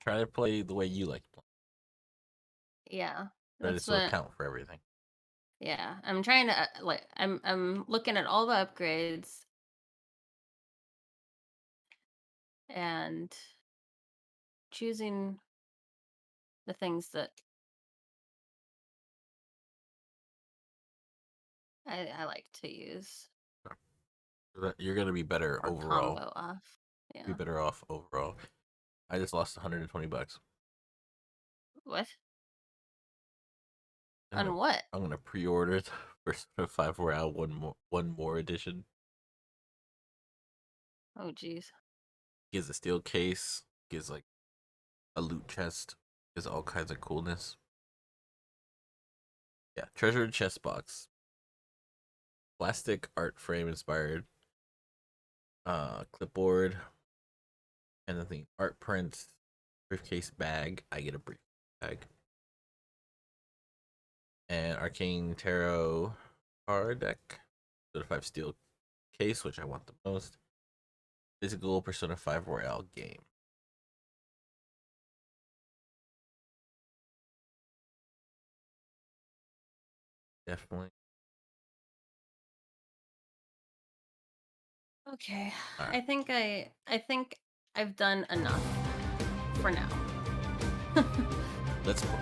Try to play the way you like to play. Yeah, Try to that's still what. account for everything. Yeah, I'm trying to I'm looking at all the upgrades and choosing the things that I like to use You're gonna be better or overall. combo off. Be Yeah. better off overall. I just lost $120. What? I'm gonna On what? I'm gonna pre-order it Persona 5 Royale one more edition. Oh geez. Gives a steel case, gives like a loot chest, gives all kinds of coolness. Yeah, treasure chest box. Plastic art frame inspired clipboard, and I think art prints, briefcase bag. I get a brief bag. And Arcane Tarot card deck. Certified steel case, which I want the most. Physical Persona 5 Royale game. Definitely. Okay. All right. I think I've done enough for now. Let's play.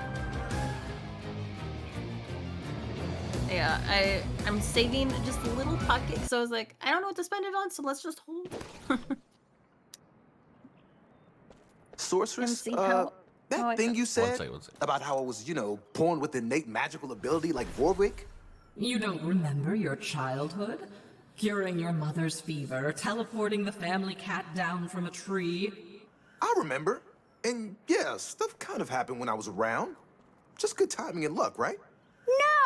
Yeah, I'm saving just a little pocket, so I was like, I don't know what to spend it on, so let's just hold. Sorceress? see how That thing you said One second. about how I was, born with innate magical ability like Vorwick? You don't remember your childhood? Curing your mother's fever, teleporting the family cat down from a tree? I remember. And yeah, stuff kind of happened when I was around. Just good timing and luck, right?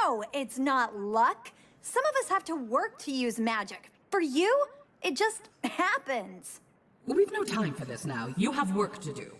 No, it's not luck. Some of us have to work to use magic. For you, it just happens. We've no time for this now. You have work to do.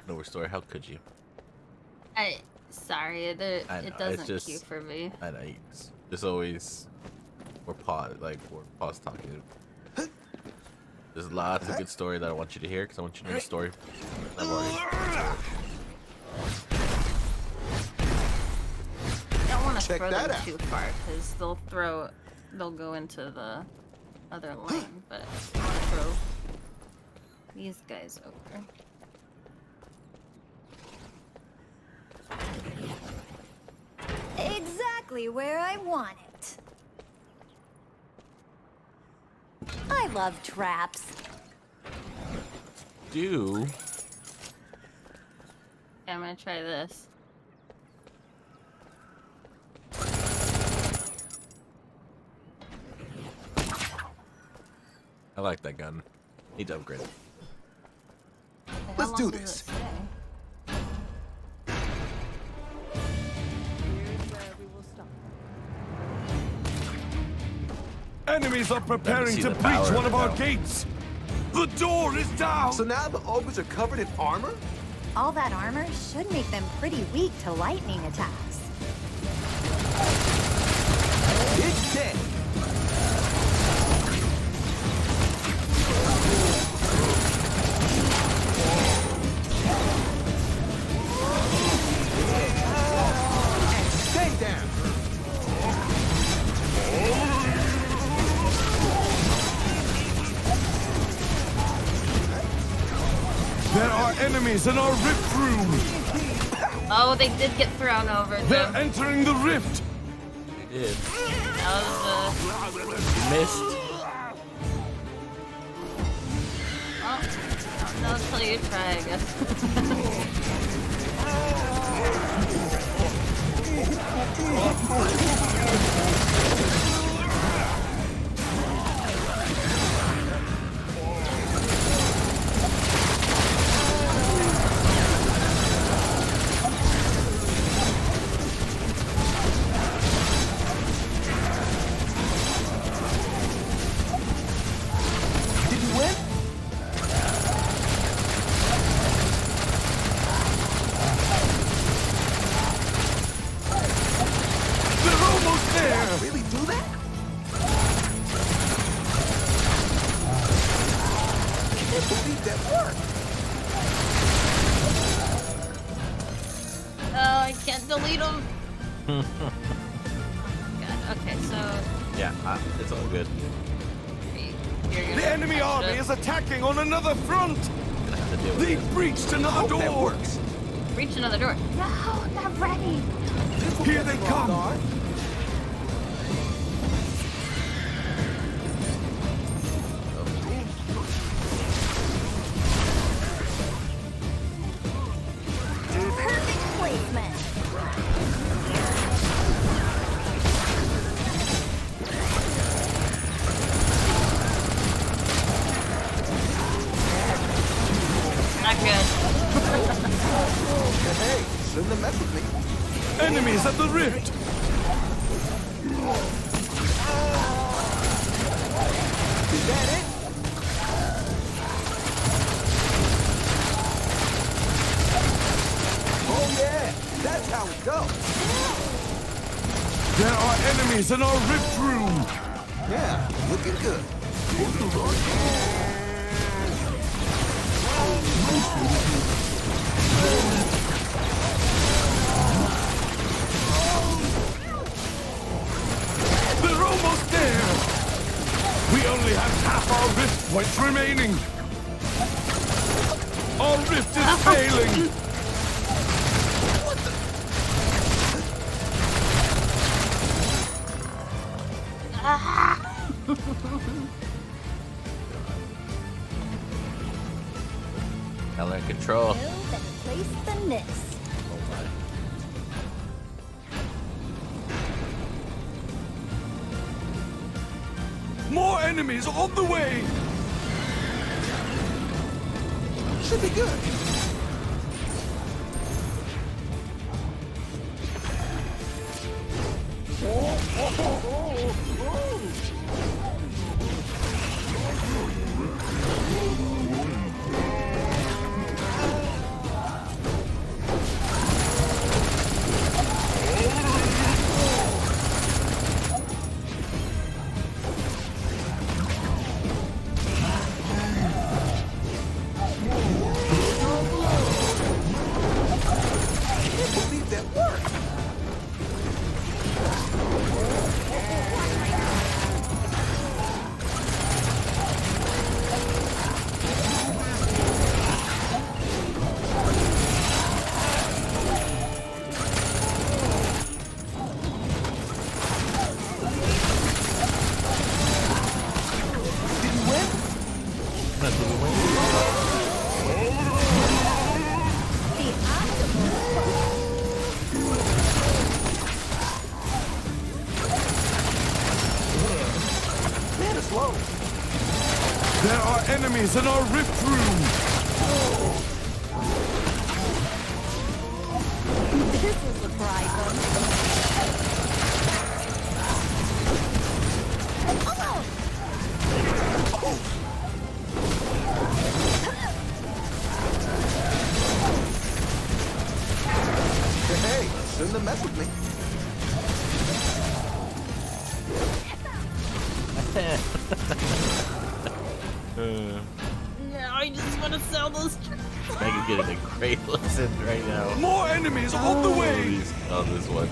No story. How could you? Sorry, it know, doesn't it's queue just- for me. I know. It's always we're pause talking. There's lots of good story that I want you to hear because I want you to know the story. I've already. I don't want to Check throw that them out. too far because they'll go into the other lane, but I want to throw these guys over. Exactly where I want it. I love traps. Do Yeah, I'm gonna try this. I like that gun? Need to upgrade it. How Let's long do does it this. say? Enemies are preparing see to the power breach one of of our it now. gates. The door is down. So now the ogres are covered in armor? All that armor should make them pretty weak to lightning attacks. It's dead. And stay down. There are enemies in our rift room. Oh, they did get thrown over. They're Though. entering the rift. You did. That was You missed. well, no, until you try, I guess. Can't delete them. God. Okay, so Yeah, it's all good. you're gonna The enemy catch army up. is attacking on another front. Gonna have to deal with They've it. breached another That door. works. Reach another door. No, not ready. Here they come. Perfect placement. Not good. Hey, shouldn't have messed with me. Enemies at the rift. Is that it? Oh yeah, that's how it goes. There are enemies in our rift room. Yeah, looking good. They're almost there. We only have half our rift points remaining. Our rift is failing. Hell in control. Build and place the nest. Oh my. More enemies on the way. Should be good. Can't believe that worked. Did you win? That's what we win. The optimal. Man, it's low. There are enemies in our rift room. This will surprise them. Hey, shouldn't have messed with me. No, I just want to sell those. Megan's getting a great lesson right now. More enemies on the way. On this one.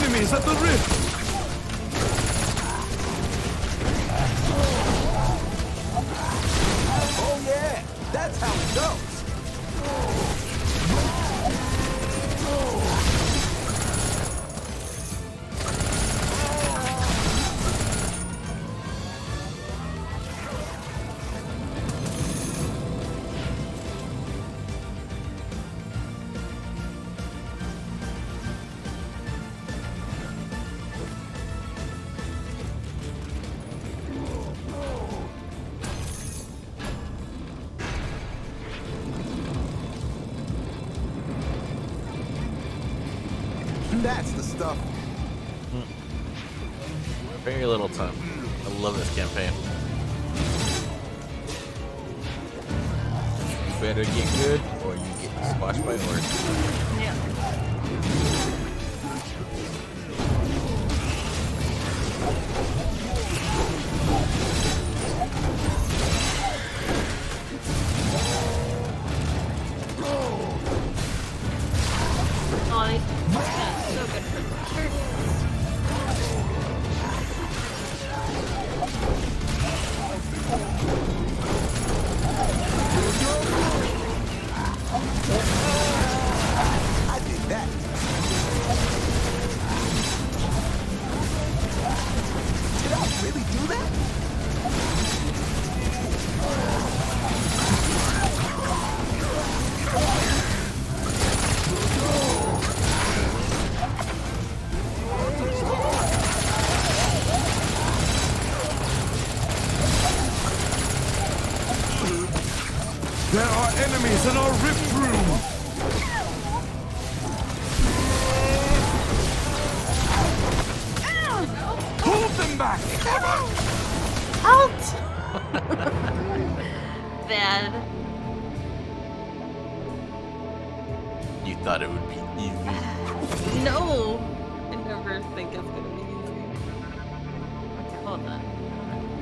Enemies at the rift! Oh yeah, that's how it goes. That's the stuff. Very little time. I love this campaign. You better get good or you get squashed by orcs. Yeah. Oh, that's so good for the turtles. I did that. Did I really do that? There are enemies in our rift room! Hold them back! Out! Bad. You thought it would be easy. No! I never think it's gonna be easy. Okay, hold on.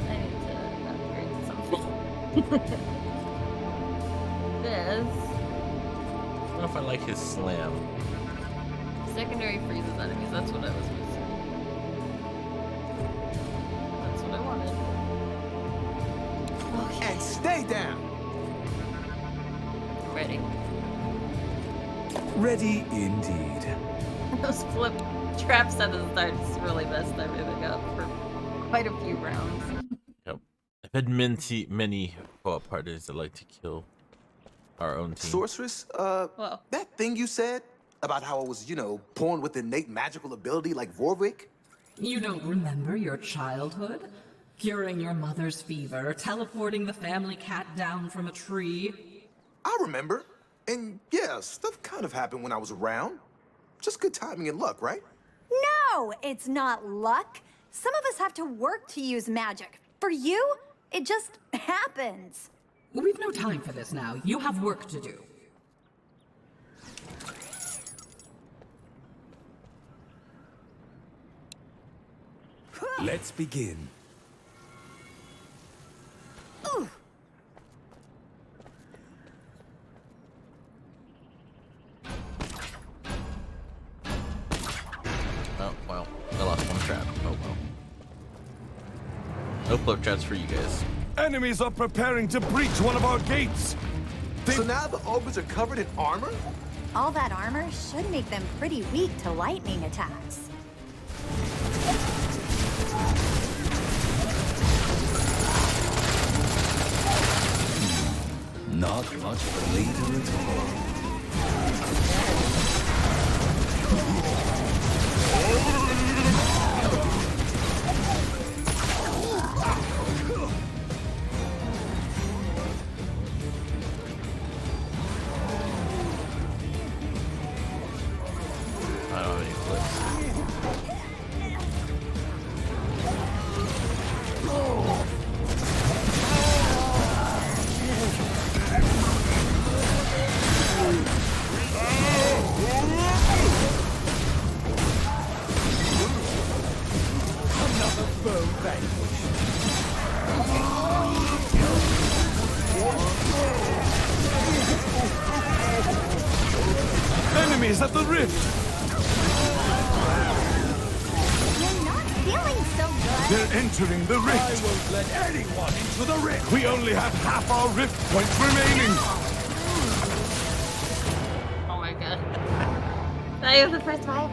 I need to upgrade something. This I don't know if I like his slam. secondary freezes enemies. That's what I was missing. That's what I wanted. Okay, And stay down. ready. Ready indeed. Those flip traps at the start just really messed everything up for quite a few rounds. Yep. I've had many co-op parties that like to kill our own team. Sorceress, Well, that thing you said about how I was, born with innate magical ability like Vorvik? You don't remember your childhood? Curing your mother's fever, teleporting the family cat down from a tree. I remember. And yeah, stuff kind of happened when I was around. Just good timing and luck, right? No, it's not luck. Some of us have to work to use magic. For you, it just happens. We've no time for this now. You have work to do. Let's begin. Oh, well. I lost one trap. Oh, well. No flip traps for you guys. Enemies are preparing to breach one of our gates! So now the ogres are covered in armor? All that armor should make them pretty weak to lightning attacks. Not much of a leader at all. I don't have any flips. Enemies at the rift! feeling so good. They're entering the rift. I won't let anyone into the rift. We only have half our rift points remaining. Oh my god. That is the first time.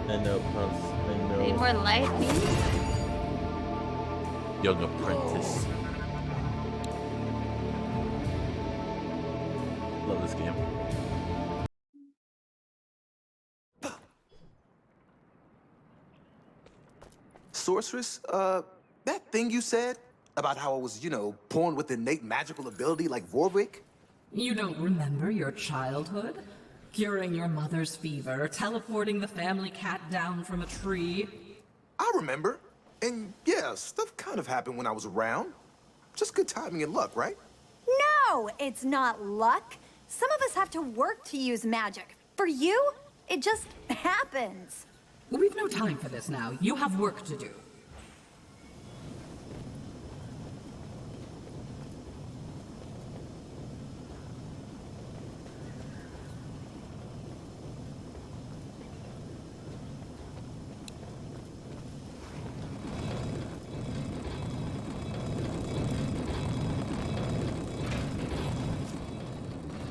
I know, Puss. I Need know. more light, please. Young apprentice. Love this game. Sorceress, that thing you said about how I was, born with innate magical ability like Vorvik? You don't remember your childhood? Curing your mother's fever, teleporting the family cat down from a tree? I remember. And yeah, stuff kind of happened when I was around. Just good timing and luck, right? No, it's not luck. Some of us have to work to use magic. For you, it just happens. We've no time for this now. You have work to do.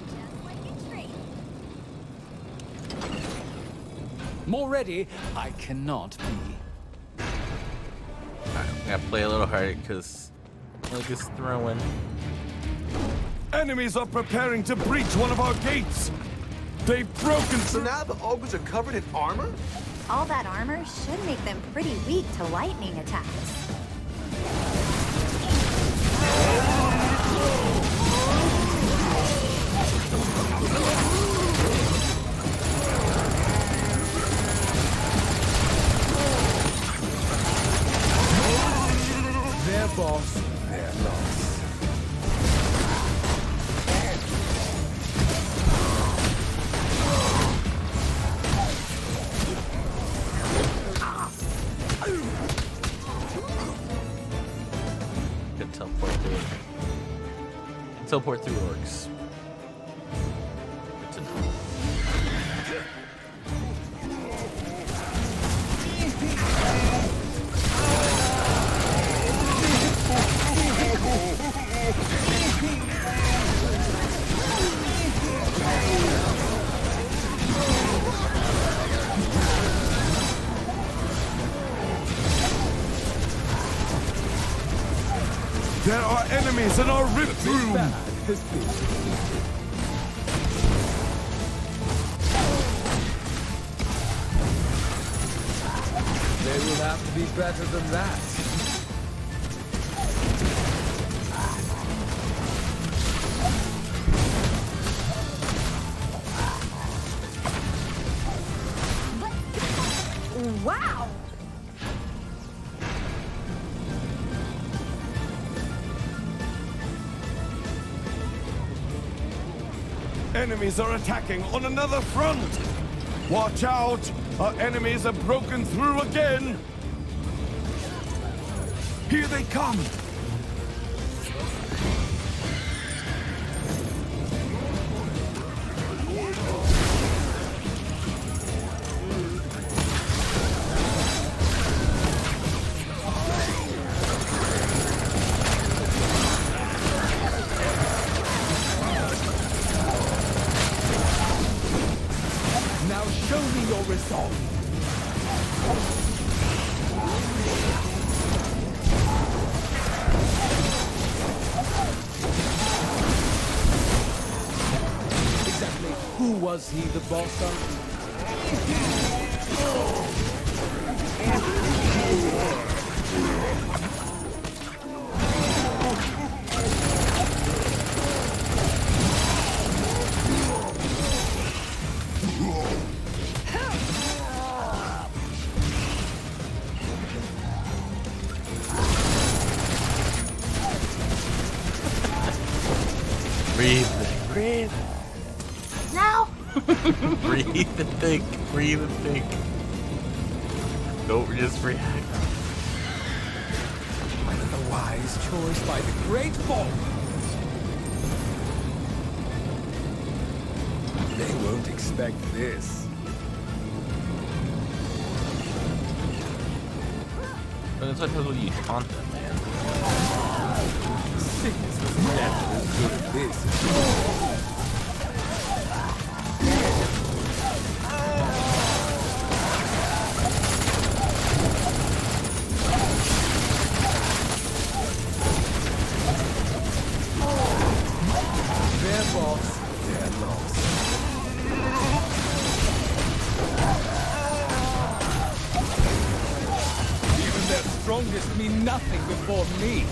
Just like a tree. More ready, I cannot be. I gotta play a little harder because look, it's throwing. Enemies are preparing to breach one of our gates. They've broken So through. now the ogres are covered in armor? All that armor should make them pretty weak to lightning attacks. Their boss, their loss. Can teleport through it. Teleport through orcs. Good to know. There are enemies in our rift room. This beast. They will have to be better than that. Wow! Enemies are attacking on another front. Watch out! Our enemies have broken through again. Here they come. Now show me your resolve. Exactly who was he the boss of? Breathe. Breathe. Now! Breathe and think. Breathe and think. Don't just react. The wise choice by the great Bob. They won't expect this. But it's like what you taunt them, man. Sickness was never as good as this. Their boss, their loss. Even their strongest mean nothing before me.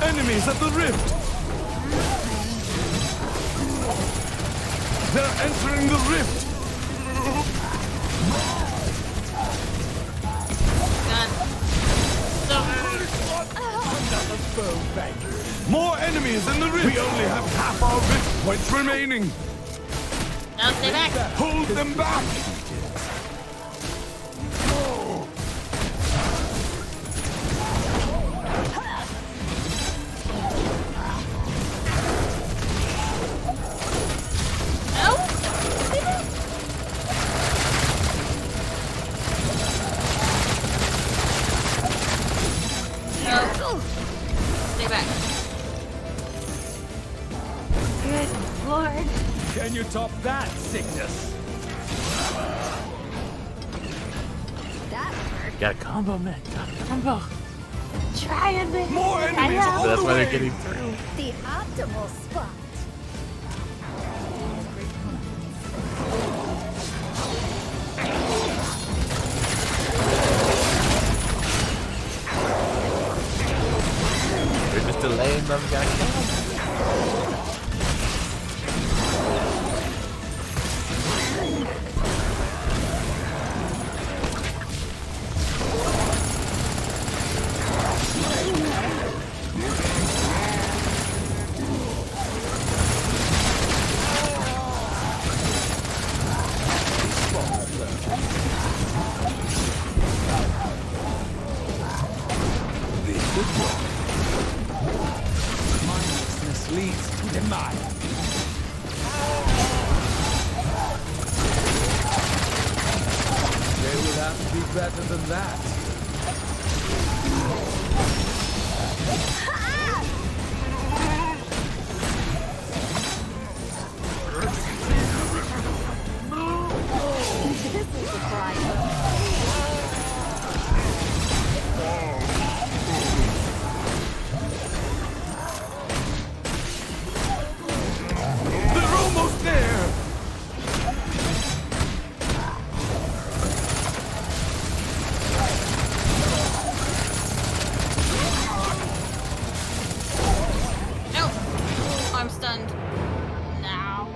Enemies at the rift! They're entering the rift! God. Another foe vanquished. More enemies in the rift! We only have half our rift points remaining! Now stay back. Hold them back! No. No. Stay back. Good lord. Can you top that, sickness? That worked. Got a combo, man. Got a combo. Try a bit. More enemies know. all So that's the why they're way! getting through. The optimal spot. They're just delaying them, guys. Mindlessness leads to demise. They will have to be better than that. This is surprising. They're almost there! No. I'm stunned. Now.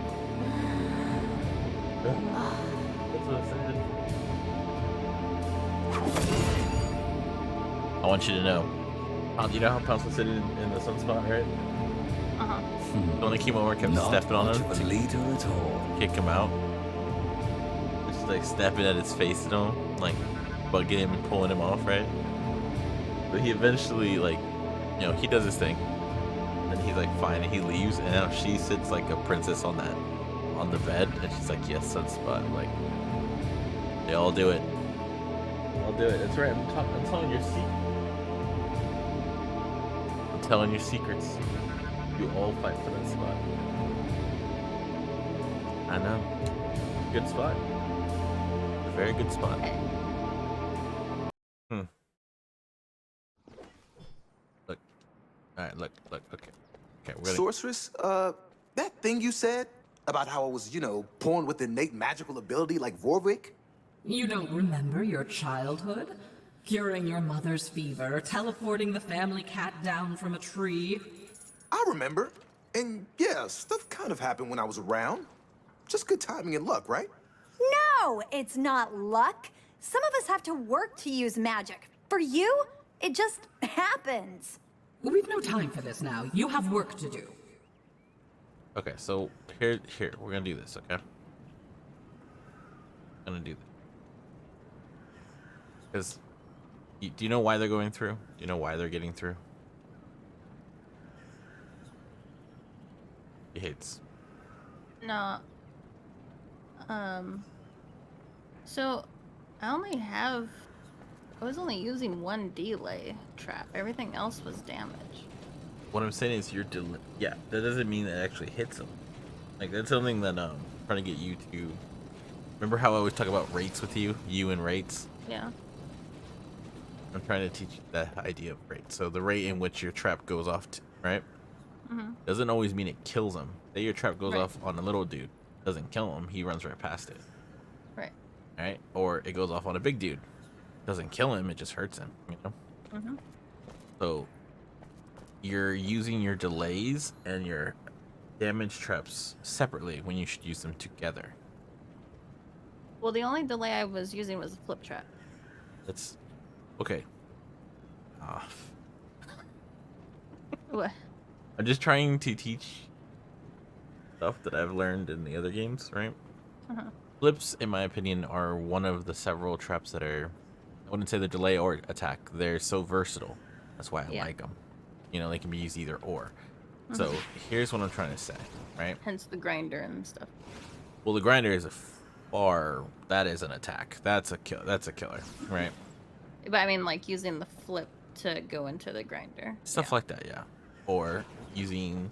That's what I said. I want you to know. You know how Pounce was sitting in the sunspot, right? Uh-huh. The only keep over kept stepping on him. a leader at all. Kick him out. Just like snapping at his face, you know, like bugging him and pulling him off, right? But he eventually, like, you know, he does his thing. And then he's like fine and he leaves, and now she sits like a princess on the bed, and she's like, yes, sunspot. Like, they all do it. I'll do it. That's right. I'm telling your secret. I'm telling your secrets. You all fight for that spot. I know. Good spot. A very good spot. Look. Alright, look. Okay. Okay, we're gonna... Sorceress, that thing you said about how I was, you know, born with innate magical ability like Vorvik? You don't remember your childhood? Curing your mother's fever, teleporting the family cat down from a tree. I remember. And yeah, stuff kind of happened when I was around. Just good timing and luck, right? No, it's not luck. Some of us have to work to use magic. For you, it just happens. We've no time for this now. You have work to do. Okay, so here, we're gonna do this, okay? Gonna do this. Because, do you know why they're going through? Do you know why they're getting through? He hates. No. So I was only using one delay trap. Everything else was damage. What I'm saying is yeah, that doesn't mean that it actually hits them. Like, that's something that I'm trying to get you to. Remember how I always talk about rates with you and rates? Yeah. I'm trying to teach you that idea of rate. So the rate in which your trap goes off, right? Doesn't always mean it kills him. Say your trap goes Right. off on a little dude, doesn't kill him, he runs right past it. Right. Right? Or it goes off on a big dude, doesn't kill him, it just hurts him. You know. So you're using your delays and your damage traps separately when you should use them together. Well, the only delay I was using was a flip trap. That's okay. What? I'm just trying to teach stuff that I've learned in the other games, right? Flips, in my opinion, are one of the several traps that are, I wouldn't say they're delay or attack. They're so versatile. That's why I like them. You know, they can be used either or. So here's what I'm trying to say, right? Hence the grinder and stuff. Well, the grinder is that is an attack. That's a killer, right? But I mean, like using the flip to go into the grinder. Stuff like that, yeah. Or using.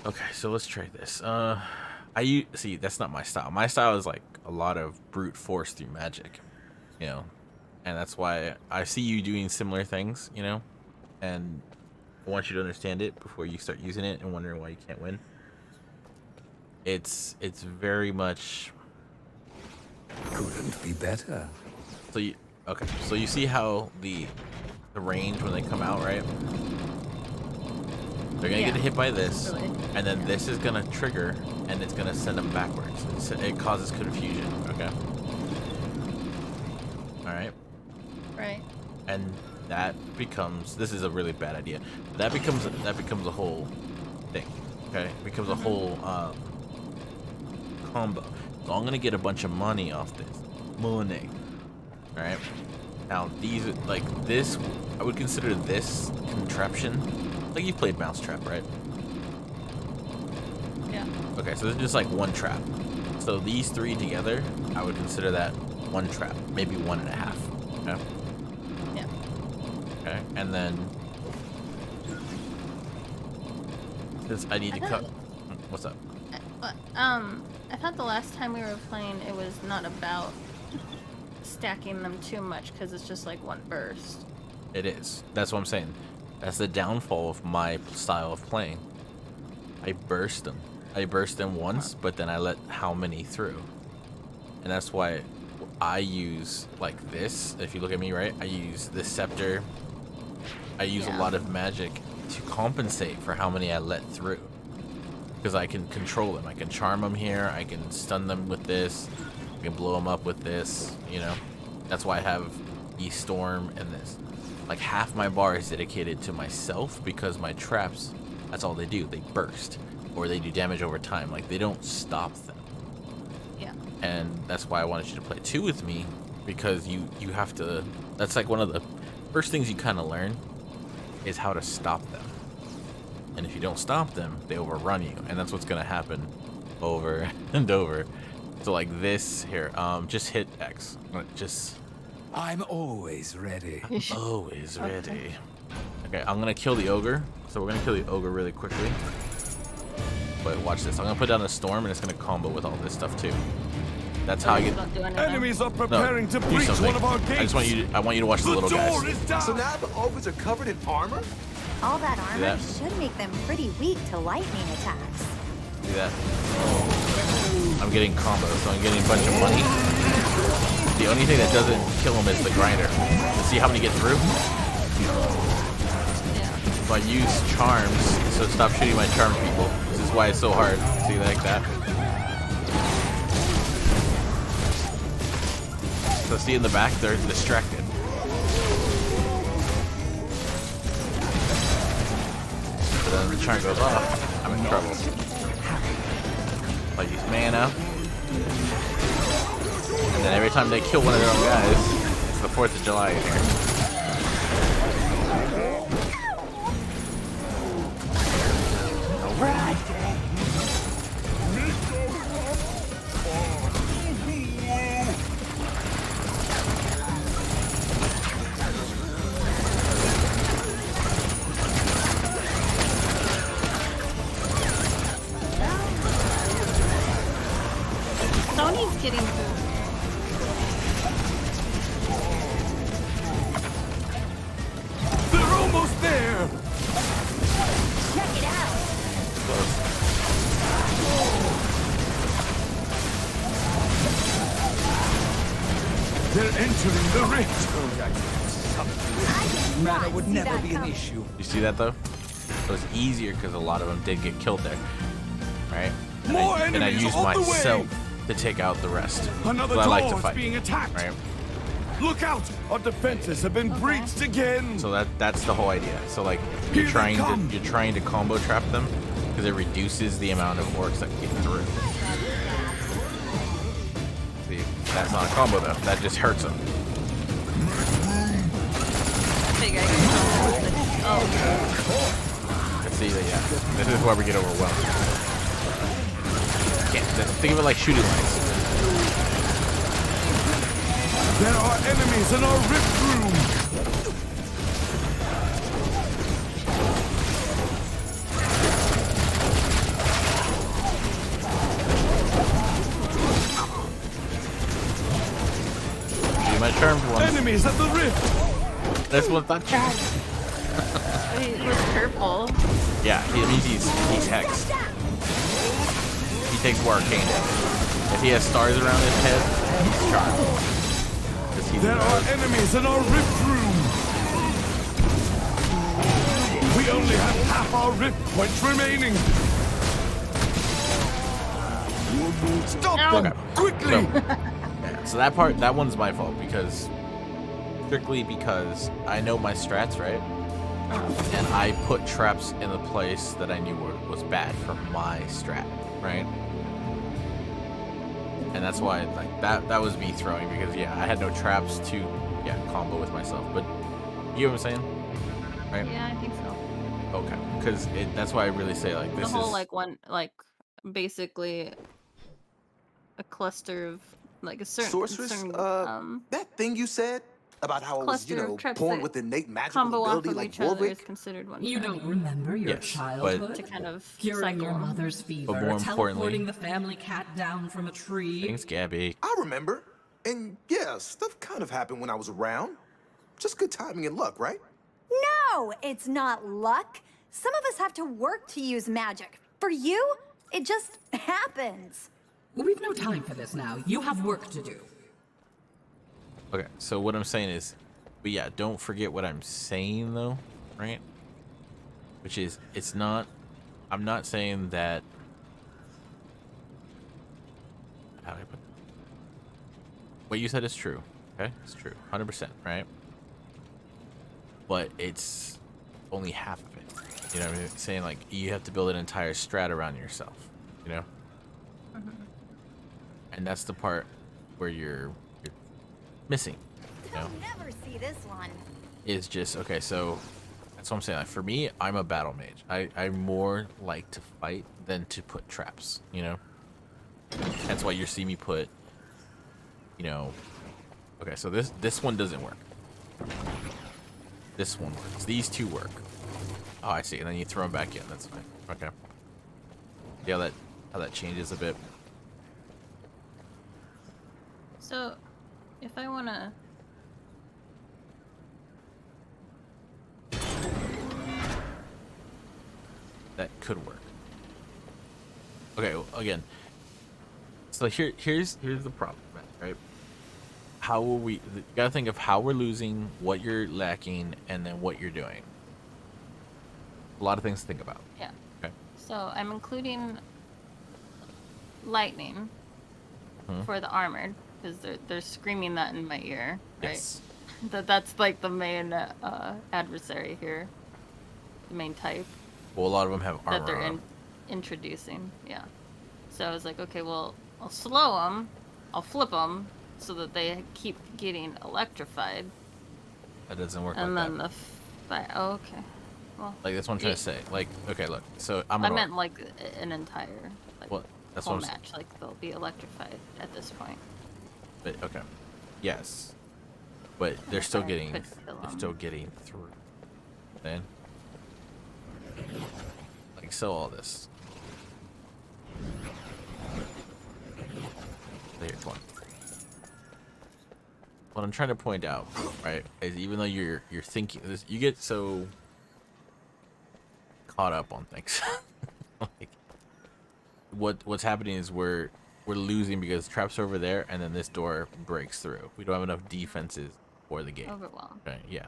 Okay, so let's try this. See, that's not my style. My style is like a lot of brute force through magic, you know, and that's why I see you doing similar things, you know, and I want you to understand it before you start using it and wondering why you can't win. It's very much. Couldn't be better. So you see how the range when they come out, right? They're gonna get hit by this, Really? and then this is gonna trigger, and it's gonna send them backwards. It causes confusion. Okay. All right. Right. And that becomes. This is a really bad idea. That becomes a whole thing. Okay. It becomes a whole combo. So I'm gonna get a bunch of money off this. Money. All right. Now these like this, I would consider this contraption. Like you've played Mousetrap, right? Yeah. Okay, so this is just like one trap. So these three together, I would consider that one trap, maybe 1.5. Okay. Yeah. Okay, and then since I need to cut. What's up? I thought the last time we were playing, it was not about stacking them too much because it's just like one burst. It is. That's what I'm saying. That's the downfall of my style of playing. I burst them. I burst them once, but then I let how many through. And that's why I use like this. If you look at me, right? I use the scepter. I use a lot of magic to compensate for how many I let through. Because I can control them. I can charm them here. I can stun them with this. I can blow them up with this, you know. That's why I have E-Storm and this. Like half my bar is dedicated to myself because my traps, that's all they do. They burst or they do damage over time. Like they don't stop them. Yeah. And that's why I wanted you to play 2 with me, because you have to, that's like one of the first things you kind of learn is how to stop them. And if you don't stop them, they overrun you. And that's what's going to happen over and over. So like this here, just hit X. Just... I'm always ready. Always ready. Okay, I'm gonna kill the ogre. So we're gonna kill the ogre really quickly. But watch this. I'm gonna put down a storm, and it's gonna combo with all this stuff too. That's how I get. Enemies are preparing to breach one of our gates. I want you to watch the little door guys. is down. So now the ogres are covered in armor? All that armor that? should make them pretty weak to lightning attacks. See that? I'm getting combos, so I'm getting a bunch of money. The only thing that doesn't kill him is the grinder. You see how many get through? Yeah. So I use charms, so stop shooting my charm people. This is why it's so hard. See, like that? So see in the back, they're distracted. So then the charm goes off, I'm in trouble. I use mana. And then every time they kill one of their own guys, it's the 4th of July in here. Alright. close. They're entering the rift. Mana would see never that be an coming. issue. You see that though? So it's easier because a lot of them did get killed there, right? And More I enemies use on the myself way. to take out the rest. Another 'Cause I like to door is fight, being attacked. right? Look out! Our defenses have been breached again. So that's the whole idea. So like Here you're they trying come. to combo trap them because it reduces the amount of orcs that get through. See, that's not a combo though. That just hurts them. Big guy gets oh, See that? Yeah. This is why we get overwhelmed. Can't think of it like shooting lights. There are enemies in our rift room. Do my charmed one. Enemies at the rift. This one's not charmed. he was purple. Yeah, it means he's hexed. He takes more arcane damage. If he has stars around his head, he's charmed. 'Cause he's There are enemies in our rift room. We only have half our rift points remaining. Stop them Okay. quickly. So that one's my fault strictly because I know my strats, right? And I put traps in the place that I knew was bad for my strat, right? And that's why like that was me throwing because yeah, I had no traps to combo with myself. But you know what I'm saying? Right? Yeah, I think so. Okay. Because that's why I really say like this The whole is like one like basically a cluster of like a Sorceress, certain that thing you said about how I was, cluster of traps born that with innate magical combo off ability of like each other is Vorvik. considered one. You trap. don't remember your Yes, childhood? To kind of Curing cycle your them. mother's fever, more importantly- teleporting the family cat down from a tree. Thanks, Gabby. I remember. And yeah, stuff kind of happened when I was around. Just good timing and luck, right? No, it's not luck. Some of us have to work to use magic. For you, it just happens. We've no time for this now. You have work to do. Okay, so what I'm saying is, but yeah, don't forget what I'm saying though, right? Which is, I'm not saying that. How do I put? What you said is true. Okay, it's true, 100%, right? But it's only half of it. You know what I mean? Saying like you have to build an entire strat around yourself. You know. And that's the part where you're missing. You know? I'll never see this one. Is just okay. So that's what I'm saying. Like, for me, I'm a battle mage. I more like to fight than to put traps. You know. That's why you see me put. You know. Okay, so this one doesn't work. This one works. These two work. Oh, I see. And then you throw them back in. That's fine. Okay. Yeah, how that changes a bit. So, if I wanna That could work. Okay, well, again. So here's the problem, right? How will we? You gotta think of how we're losing, what you're lacking, and then what you're doing. A lot of things to think about. yeah. Okay. So I'm including lightning for the armored because they're screaming that in my ear, right? Yes. That's like the main adversary here, the main type Well, a lot of them have armor that they're on 'em. introducing. Yeah. So I was like, okay, well, I'll slow them, I'll flip them so that they keep getting electrified, That doesn't work and like then that. the fire. Oh, okay. Well, Like that's what I'm trying to say. Like, okay, look. So I'm I an orc. meant like an entire like Well, that's whole what I'm saying. match. Like they'll be electrified at this point. But okay, yes, but they're still I getting could kill 'em. through. Then, like, so all this. Here, come on. What I'm trying to point out, right, is even though you're thinking this, you get so caught up on things. Like, what's happening is we're losing because traps are over there, and then this door breaks through. We don't have enough defenses for the gate. Overwhelmed. Right? Yeah.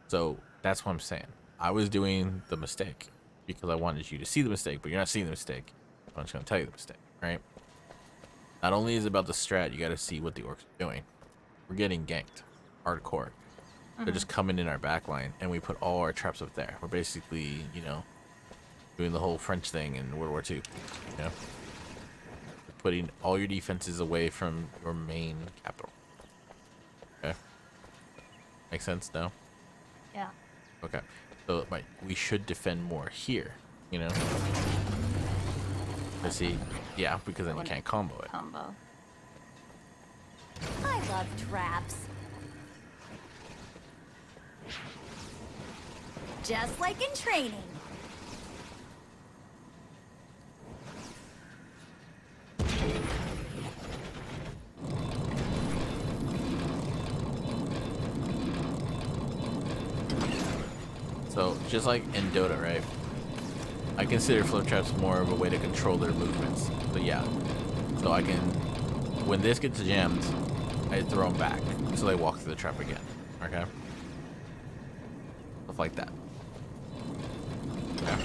So that's what I'm saying. I was doing the mistake because I wanted you to see the mistake, but you're not seeing the mistake. I'm just gonna tell you the mistake, right? Not only is it about the strat, you got to see what the orcs are doing. We're getting ganked, hardcore. They're just coming in our back line, and we put all our traps up there. We're basically, you know, doing the whole French thing in World War II. You know, putting all your defenses away from your main capital. Okay, makes sense now. Yeah. Okay, so we should defend more here. You know, let's see. Yeah, because then you can't combo it. Combo. I love traps. Just like in training. So just like in Dota, right? I consider flip traps more of a way to control their movements. But yeah, so I can, when this gets jammed, I throw them back so they walk through the trap again. Okay, stuff like that. Okay.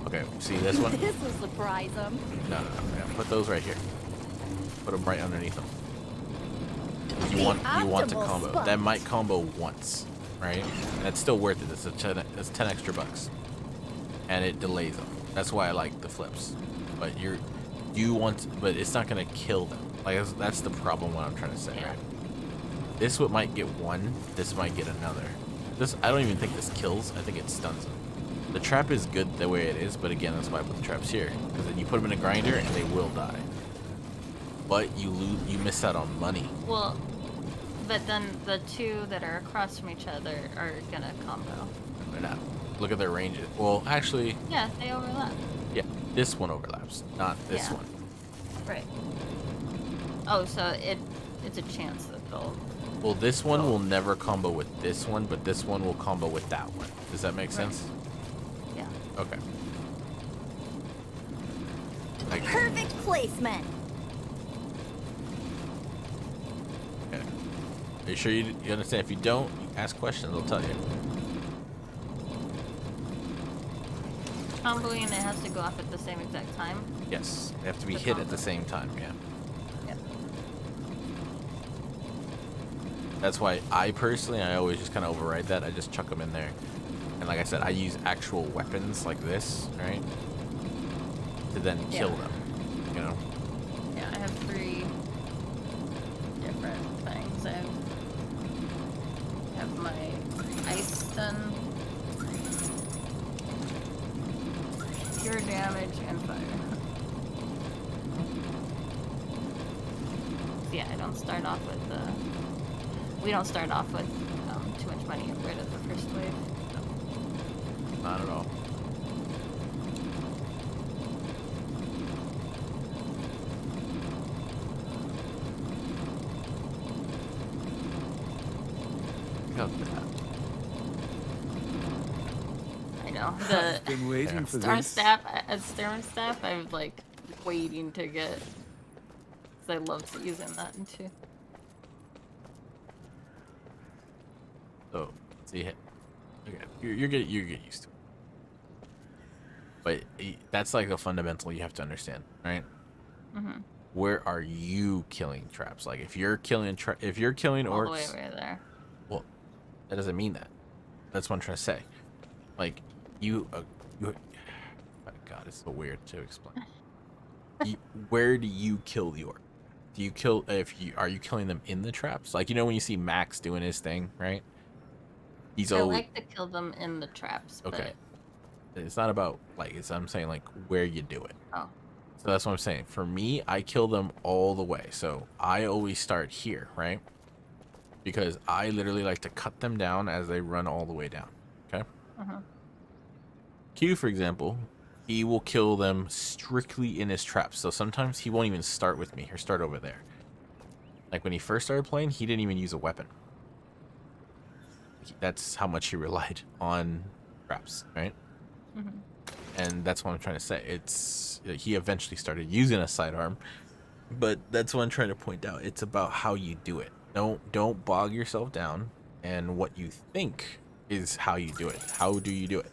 Okay. See this one? This will surprise them. No. Yeah, put those right here. Put them right underneath them. You want to optimal combo. spot. That might combo once, right? And it's still worth it. It's 10 extra bucks, and it delays them. That's why I like the flips. But but it's not gonna kill them. Like that's the problem. What I'm trying to say, right? This might get one. This might get another. I don't even think this kills. I think it stuns them. The trap is good the way it is, but again, that's why I put the traps here, because then you put them in a grinder and they will die. But you miss out on money. Well, but then the two that are across from each other are gonna combo. They're not. Look at their ranges. Well, actually, Yeah, they overlap. yeah, this one overlaps, not this Yeah. one. Right. Oh, so it's a chance that they'll. Well, this one will never combo with this one, but this one will combo with that one. Does that make sense? Yeah. Okay. Like, Perfect placement. okay. Are you sure you understand? If you don't, ask questions. I'll tell you. Comboing, it has to go off at the same exact time. Yes, they have to be The hit at combo. the same time. Yeah. Yep. That's why I personally, I always just kind of override that. I just chuck them in there. And like I said, I use actual weapons like this, right? To then kill them, you know? Yeah, I have 3 different things. I have my ice stun, pure damage, and fire. Yeah, I don't start off with we don't start off with too much money right at the first wave. Not at all. Look at that. I know. I've been waiting for Storm this. Staff, as Storm Staff, I'm like waiting to get, because I love using that too. So, see, okay, you're getting used to it. But that's like a fundamental you have to understand, right? Mm-hmm. Where are you killing traps? Like, if you're killing All the way orcs, over there. well, that doesn't mean that. That's what I'm trying to say. Like, you, my God, it's so weird to explain. Where do you kill the orc? Do you kill are you killing them in the traps? Like, you know when you see Max doing his thing, right? He's I always like to kill them in the traps. okay. It's not about like I'm saying like where you do it. Oh. So that's what I'm saying. For me, I kill them all the way. So I always start here, right? Because I literally like to cut them down as they run all the way down. Okay. Q, for example, he will kill them strictly in his traps. So sometimes he won't even start with me or start over there. Like when he first started playing, he didn't even use a weapon. That's how much he relied on traps, right? And that's what I'm trying to say. It's he eventually started using a sidearm, but that's what I'm trying to point out. It's about how you do it. Don't bog yourself down and what you think is how you do it. How do you do it?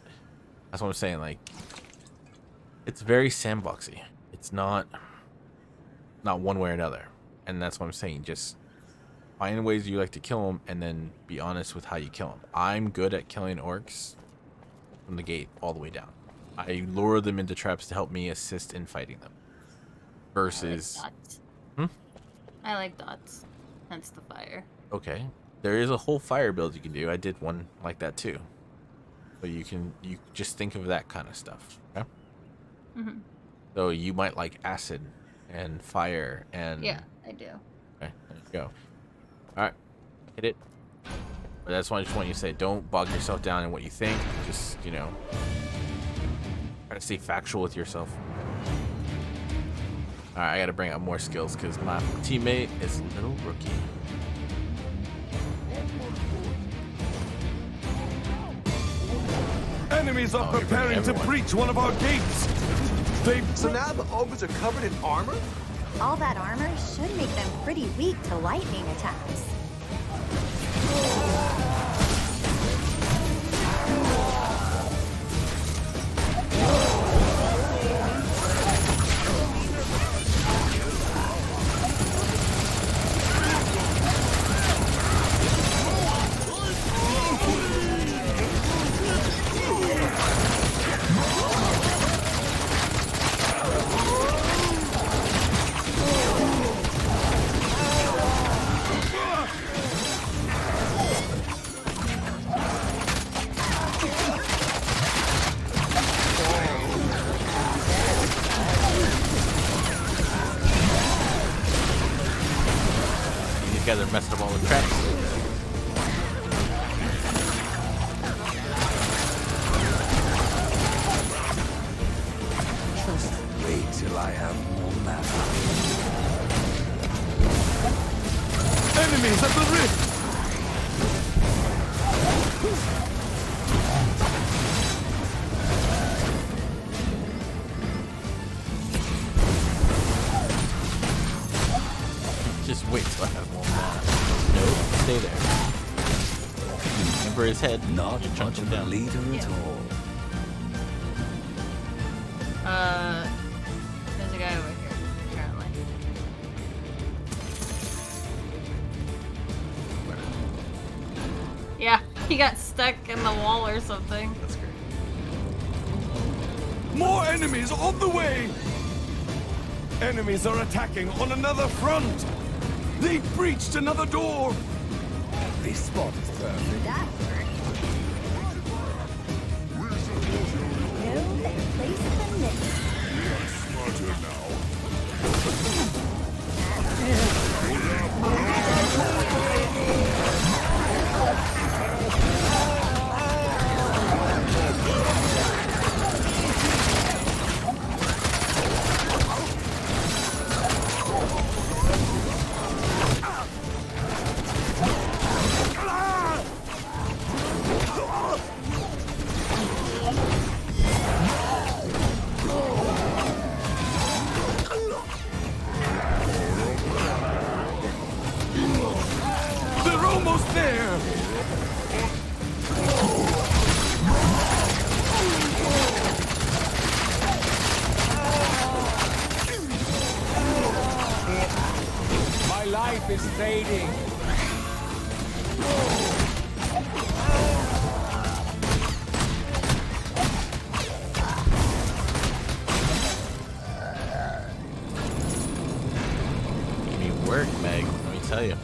That's what I'm saying. Like, it's very sandboxy. It's not one way or another. And that's what I'm saying. Just find ways you like to kill them and then be honest with how you kill them. I'm good at killing orcs from the gate all the way down. I lure them into traps to help me assist in fighting them. Versus... I like dots. Hence the fire. Okay. There is a whole fire build you can do. I did one like that too. So you just think of that kind of stuff. Okay? Mm-hmm. So you might like acid and fire and... Yeah, I do. Okay, there you go. Alright. Hit it. But that's why I just want you to say, don't bog yourself down in what you think. Just, you know, try to stay factual with yourself. Alright, I gotta bring up more skills because my teammate is a little rookie. Enemies are preparing to breach one of our gates. So now the ogres are covered in armor? All that armor should make them pretty weak to lightning attacks. These guys are messing up all the traps. Just wait till I have more mana. Enemies at the rift. Just wait till I have more mana. Nope, stay there. Remember his head. Not you chunk much him of a down. leader at all. There's a guy over here, apparently. Yeah, he got stuck in the wall or something. That's great. More enemies on the way. Enemies are attacking on another front. They've breached another door. This spot is perfect. That worked. No better place than this. They're almost there. My life is fading. Give me work, Meg. Let me tell you.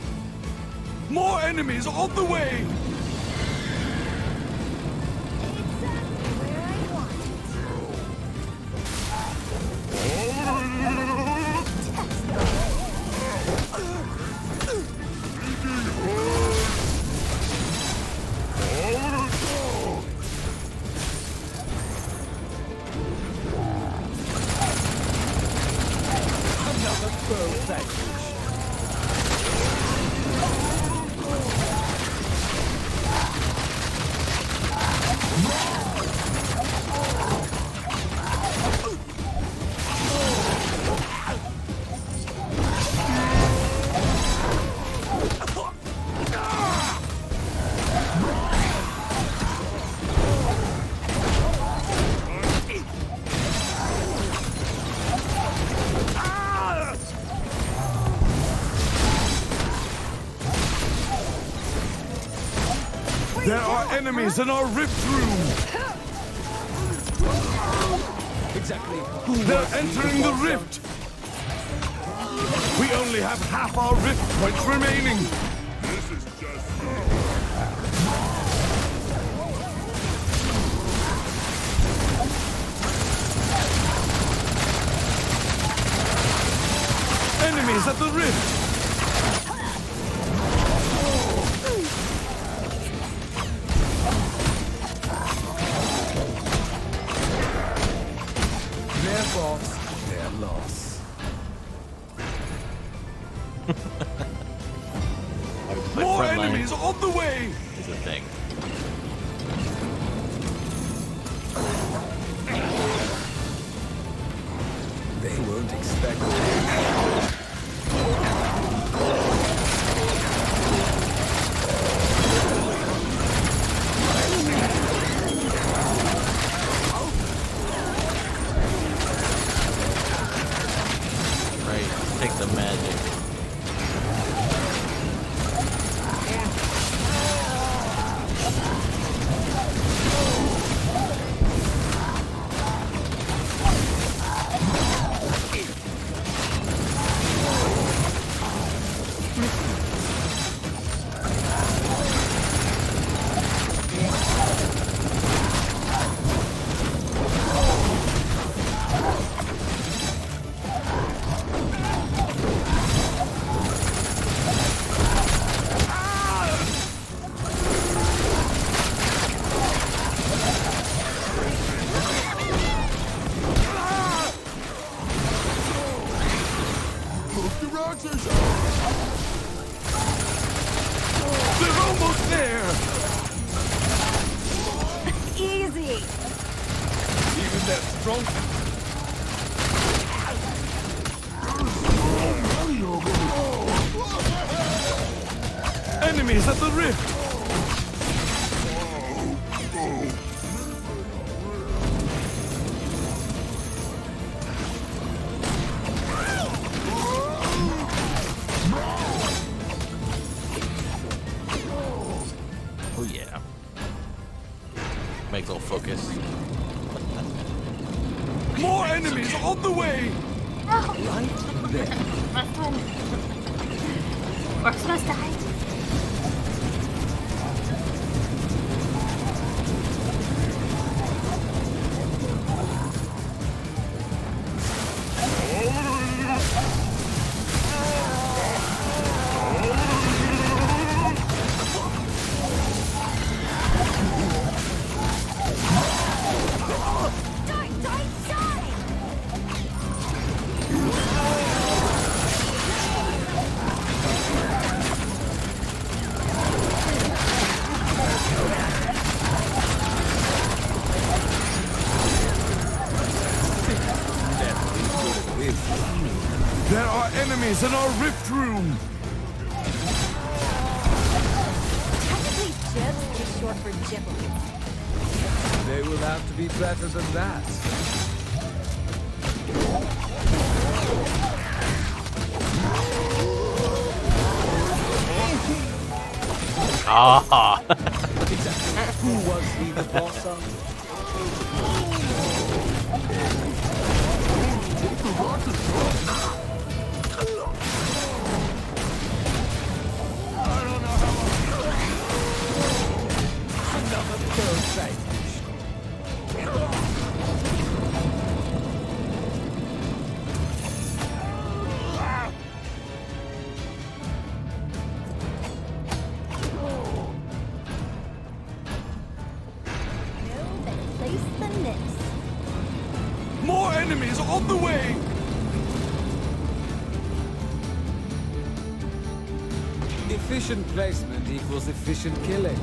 More enemies on the way. Where I want Another foe vanquished. enemies in our rift room. Exactly who They're was he, entering the boss rift. We only have half our rift points remaining. Enemies at the rift. Their boss, their loss. More Front line enemies on the way. is a thing. They won't expect it. Right, take the magic. They're almost there. Easy. Even that strong. Enemies at the rift. Oh yeah. Makes all focus. More enemies on the way. Right there. Last one. Orcs must die. Die, die, die! There are enemies in our rift room. Technically, jibs is short for giblets. They will have to be better than that. Ah. Who was he the boss of? No better place than this. More enemies on the way. Efficient placement equals efficient killing.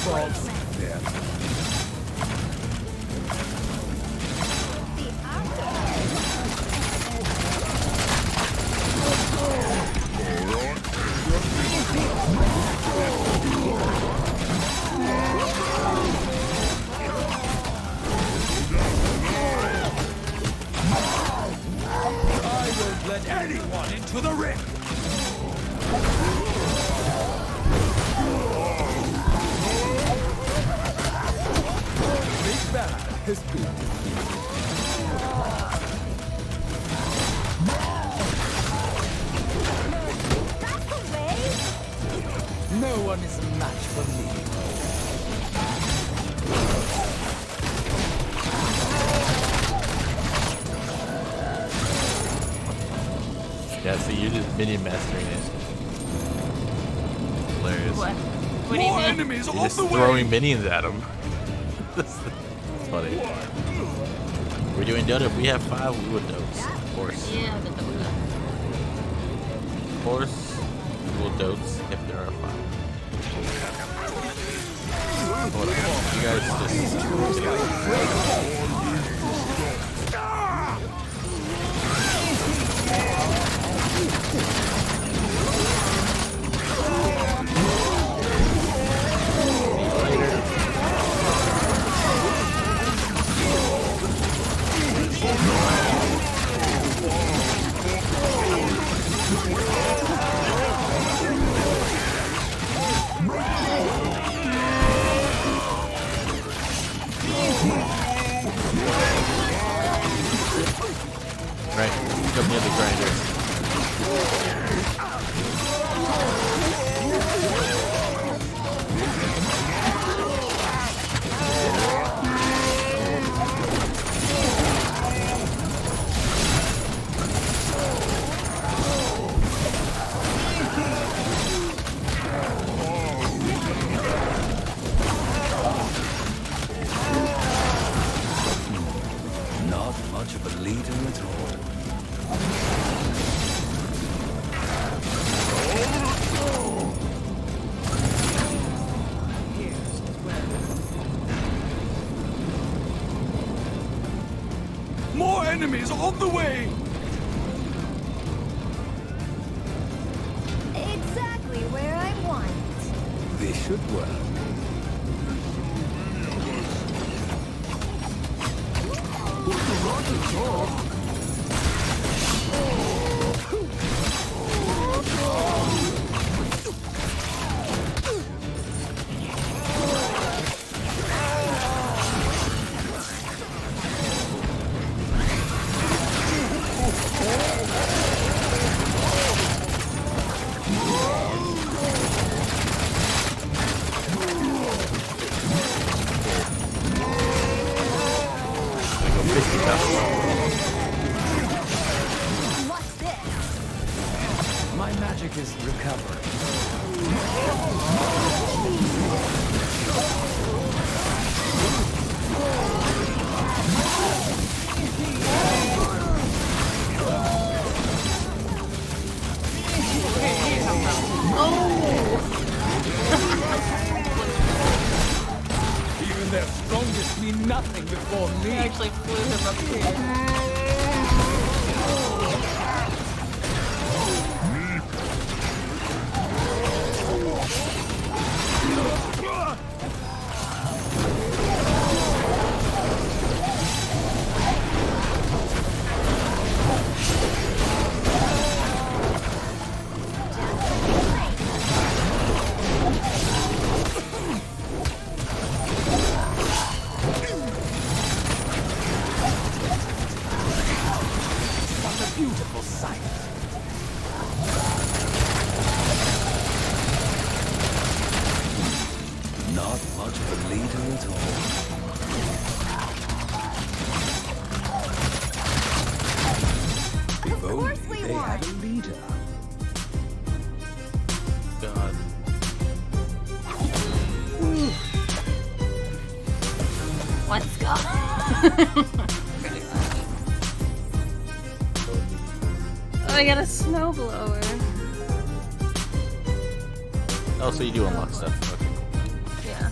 Fox. They're I won't let anyone into the ring. Big Bad has been defeated. That's the way. No one is a match for me. Yeah, so you're just minion mastering it. Hilarious. What? What do you More mean? enemies You're on just the way. throwing minions at him. That's funny. We're doing Dota. If we have 5, we would dotes. Of course. Yeah, the Dota. Of course, we will dotes if there are 5. Hold on. You guys just... Right, come near the grinder. Not much of a leader at all. More enemies on the way. Exactly where I want it. This should work. What's this? My magic is recovering. Even their strongest mean nothing before I me. actually flew him up here. What a beautiful sight. Not much of a leader at all. If only course we they had a won. leader. God. Let's go. Oh, I got a snowblower. Oh, so you do unlock stuff. Okay. Yeah.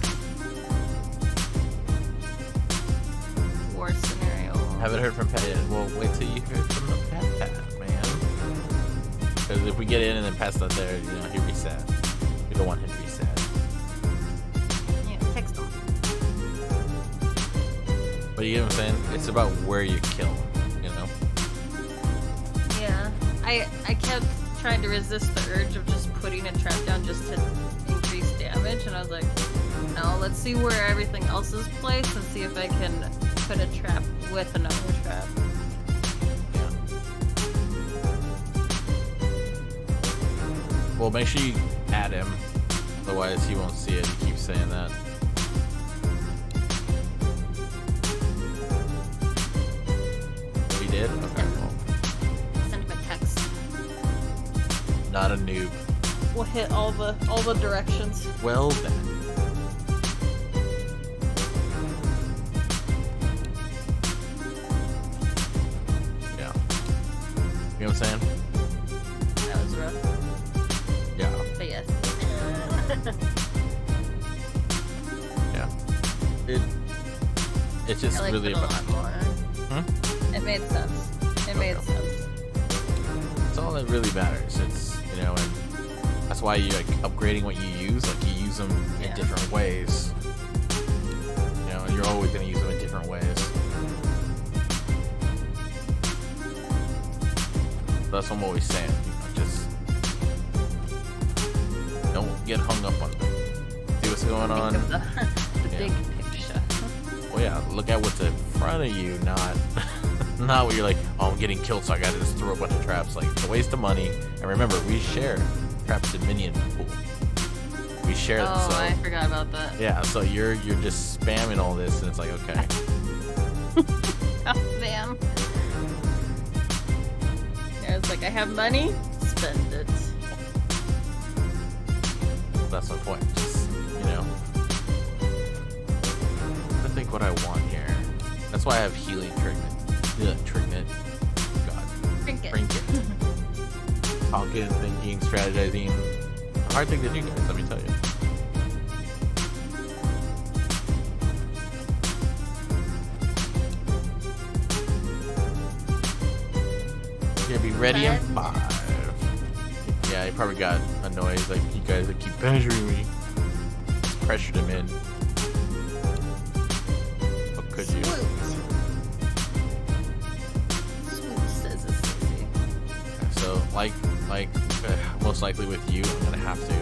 Haven't heard from Pat yet. Well, wait till you hear from the Pat, man. Because if we get in and then Pat's not there, you know, he'll be sad. We don't want him to be sad. Yeah, text him. But you know what I'm saying? It's about where you kill him, you know? Yeah. I kept trying to resist the urge of just putting a trap down just to increase damage, and I was like, no, let's see where everything else is placed and see if I can put a trap with another trap. Yeah. Well, make sure you add him. Otherwise, he won't see it. He keeps saying that. He did? Okay, well. Send him a text. Not a noob. We'll hit all the directions. Well then. Yeah. You know what I'm saying? That was rough. Yeah. But yes. Yeah. It's just I liked really it a about. lot more. It made sense. It made sense. It's all that really matters. It's, you know, and that's why you like upgrading what you use. Like you use them in different ways. You know, and you're always gonna use them in different ways. That's what I'm always saying. You know, just don't get hung up on them. See what's going on. Think of the big picture. Well, yeah, look at what's in front of you, not not what you're like, oh, I'm getting killed, so I gotta just throw a bunch of traps. Like, it's a waste of money. And remember, we share traps in minion pool. We share them, Oh, so I forgot about that. yeah, so you're just spamming all this, and it's like, okay. Oh, damn. Yeah, it's like, I have money, spend it. That's my point. Just, you know, I think what I want here. That's why I have healing trinket. Trinket. God. Trinket. Talking, thinking, strategizing. A hard thing to do, guys, let me tell you. Yeah, be ready in 5. Yeah, he probably got annoyed, like, you guys that keep pressuring me. Pressured him in. What could you? Swoot says it's easy. So, like, most likely with you, I'm gonna have to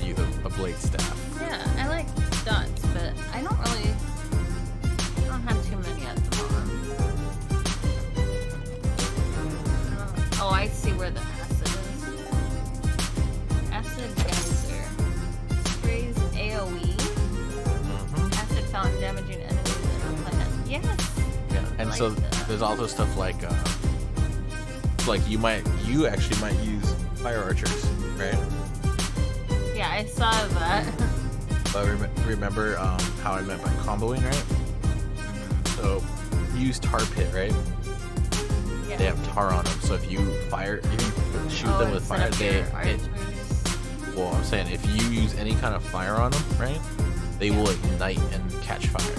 use a blade staff. Yeah, I like dots, but I don't have too many at the moment. Oh, I see where the acid is. Acid geyser. Sprays AoE. Acid fountain damaging enemies in the planet. Yes! Yeah, and like so that. there's also stuff like you actually might use fire archers, right? Yeah, I saw that. But remember how I meant by comboing, right? So you use tar pit, right? Yeah. They have tar on them, so if you shoot them with fire, well, I'm saying if you use any kind of fire on them, right? They will ignite and catch fire.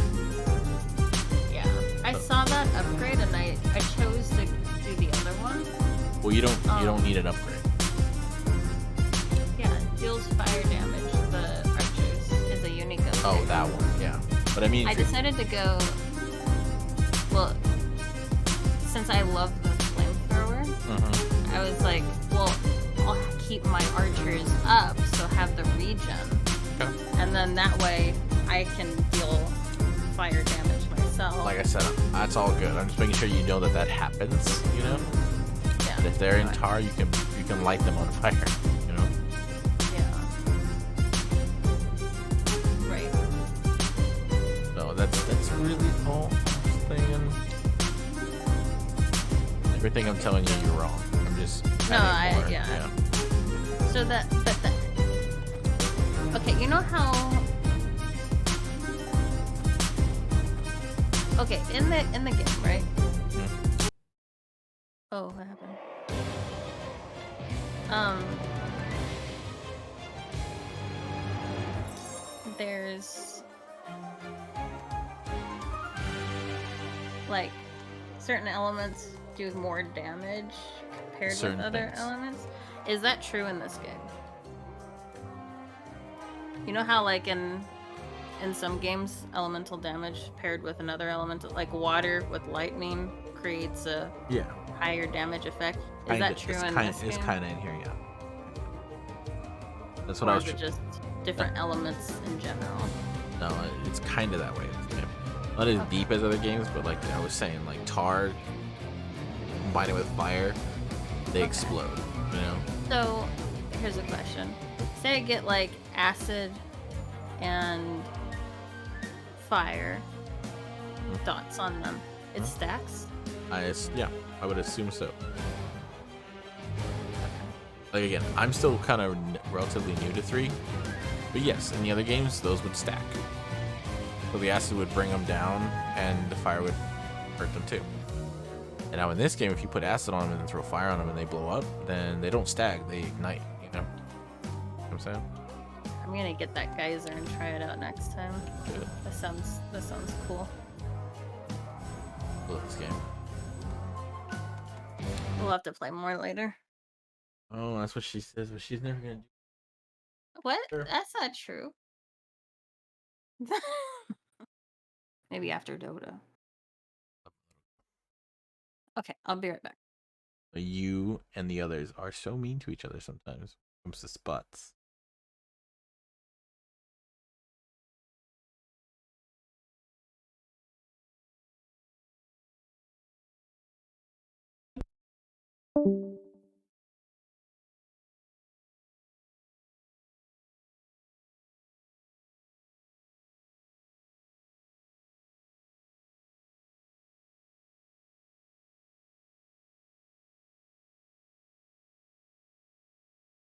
Yeah, I saw that upgrade and I chose to do the other one. Well, you don't need an upgrade. Yeah, it deals fire damage. The archers is a unique upgrade. Oh, that one, yeah. But I mean, I decided to go. Well, since I love the flamethrower, I was like, well, I'll keep my archers up, so have the regen, and then that way I can deal fire damage myself. like I said, that's all good. I'm just making sure you know that happens. You know. Yeah. And if they're in tar, you can light them on fire. You know. Yeah. Right. So that's really all I'm saying. Everything I'm telling you, you're wrong. I'm just adding more. Yeah. So okay, you know how? Okay, in the game, right? Oh, what happened? There's like certain elements do more damage compared Certain with other things. elements. Is that true in this game? You know how like in some games elemental damage paired with another elemental, like water with lightning, creates a Yeah. higher damage effect? Is that true in this It's game? kind of in here, yeah. That's what Or I is was. it just different elements in general? No, it's kind of that way. Not as deep as other games, but like I was saying, like tar combining with fire, they explode. You know. So, here's a question. Say I get like acid and fire dots on them. It stacks? Yeah, I would assume so. Like again, I'm still kind of relatively new to 3, but yes, in the other games those would stack. So the acid would bring them down, and the fire would hurt them too. And now in this game, if you put acid on them and then throw fire on them and they blow up, then they don't stack; they ignite. You know what I'm saying? I'm gonna get that geyser and try it out next time. Good. That sounds cool. I love this game. We'll have to play more later. Oh, that's what she says, but she's never gonna do. What? Sure. That's not true. Maybe after Dota. Okay, I'll be right back. You and the others are so mean to each other sometimes when it comes to spots.